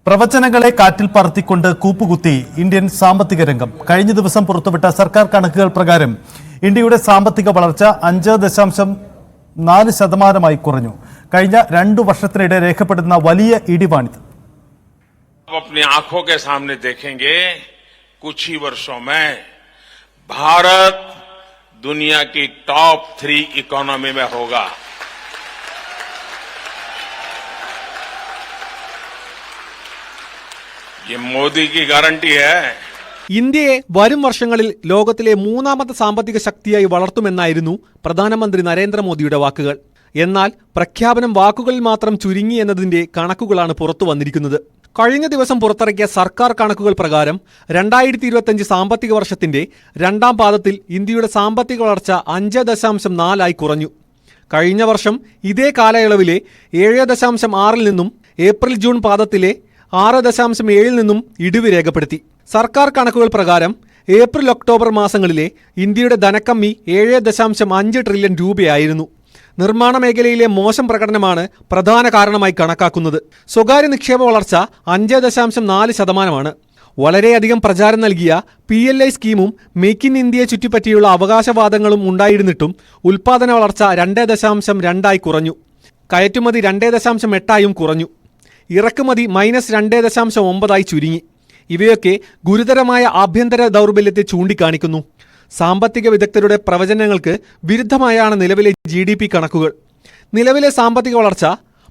പ്രവചനങ്ങളെ കാറ്റിൽ പറത്തിക്കൊണ്ട് കൂപ്പുകുത്തി ഇന്ത്യൻ സാമ്പത്തിക രംഗം. കഴിഞ്ഞ ദിവസം പുറത്തുവിട്ട സർക്കാർ കണക്കുകൾ പ്രകാരം ഇന്ത്യയുടെ സാമ്പത്തിക വളർച്ച 5.4% കുറഞ്ഞു. കഴിഞ്ഞ 2 വർഷത്തിനിടെ രേഖപ്പെടുന്ന വലിയ ഇടിവാണിത്. अपनी आंखों के सामने देखेंगे कुछ ही वर्षों में भारत दुनिया की टॉप 3 इकोनॉमी में होगा. ये मोदी की गारंटी है. ഇന്ത്യയെ വരും വർഷങ്ങളിൽ ലോകത്തിലെ 3ാമത്തെ സാമ്പത്തിക ശക്തിയായി വളർത്തുമെന്നായിരുന്നു പ്രധാനമന്ത്രി നരേന്ദ്രമോദിയുടെ വാക്കുകൾ. എന്നാൽ പ്രഖ്യാപനം വാക്കുകളിൽ മാത്രം ചുരുങ്ങി എന്നതിന്റെ കണക്കുകളാണ് പുറത്തു വന്നിരിക്കുന്നത്. കഴിഞ്ഞ ദിവസം പുറത്തിറക്കിയ സർക്കാർ കണക്കുകൾ പ്രകാരം 2025 സാമ്പത്തിക വർഷത്തിന്റെ 2ാം പാദത്തിൽ ഇന്ത്യയുടെ സാമ്പത്തിക വളർച്ച 5.4 കുറഞ്ഞു. കഴിഞ്ഞ വർഷം ഇതേ കാലയളവിലെ 7.6 നിന്നും ഏപ്രിൽ ജൂൺ പാദത്തിലെ 6.7 നിന്നും ഇടിവ് രേഖപ്പെടുത്തി. സർക്കാർ കണക്കുകൾ പ്രകാരം ഏപ്രിൽ ഒക്ടോബർ മാസങ്ങളിലെ ഇന്ത്യയുടെ ധനക്കമ്മി 7.5 ട്രില്യൺ രൂപയായിരുന്നു. നിർമ്മാണ മേഖലയിലെ മോശം പ്രകടനമാണ് പ്രധാന കാരണമായി കണക്കാക്കുന്നത്. സ്വകാര്യ നിക്ഷേപ വളർച്ച 5.4%. വളരെയധികം പ്രചാരം നൽകിയ PLI സ്കീമും മേക്ക് ഇൻ ഇന്ത്യയെ ചുറ്റിപ്പറ്റിയുള്ള അവകാശവാദങ്ങളും ഉണ്ടായിരുന്നിട്ടും ഉൽപാദന വളർച്ച 2.2 കുറഞ്ഞു. കയറ്റുമതി 2.8 കുറഞ്ഞു. ഇറക്കുമതി -2.9 ചുരുങ്ങി. ഇവയൊക്കെ ഗുരുതരമായ ആഭ്യന്തര ദൗർബല്യത്തെ ചൂണ്ടിക്കാണിക്കുന്നു. സാമ്പത്തിക വിദഗ്ധരുടെ പ്രവചനങ്ങൾക്ക് വിരുദ്ധമായാണ് നിലവിലെ GDP കണക്കുകൾ. നിലവിലെ സാമ്പത്തിക വളർച്ച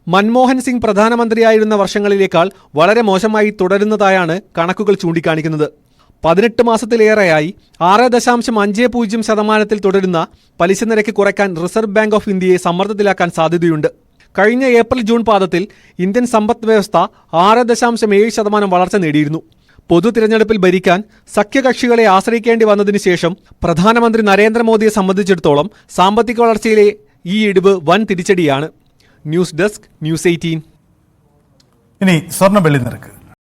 മൻമോഹൻ സിംഗ് പ്രധാനമന്ത്രിയായിരുന്ന വർഷങ്ങളിലേക്കാൾ വളരെ മോശമായി തുടരുന്നതായാണ് കണക്കുകൾ ചൂണ്ടിക്കാണിക്കുന്നത്. 18 മാസത്തിലേറെയായി 6.50% തുടരുന്ന പലിശ നിരക്ക് കുറയ്ക്കാൻ റിസർവ് ബാങ്ക് ഓഫ് ഇന്ത്യയെ സമ്മർദ്ദത്തിലാക്കാൻ സാധ്യതയുണ്ട്. കഴിഞ്ഞ ഏപ്രിൽ ജൂൺ പാദത്തിൽ ഇന്ത്യൻ സമ്പദ് വ്യവസ്ഥ 6.7% വളർച്ച നേടിയിരുന്നു. പൊതു തിരഞ്ഞെടുപ്പിൽ ഭരിക്കാൻ സഖ്യകക്ഷികളെ ആശ്രയിക്കേണ്ടി വന്നതിന് ശേഷം പ്രധാനമന്ത്രി നരേന്ദ്രമോദിയെ സംബന്ധിച്ചിടത്തോളം സാമ്പത്തിക വളർച്ചയിലെ ഈ ഇടിവ് വൻ തിരിച്ചടിയാണ്. News desk, news 18. ഇനി സ്വർണ്ണ വെള്ളി നിരക്ക്.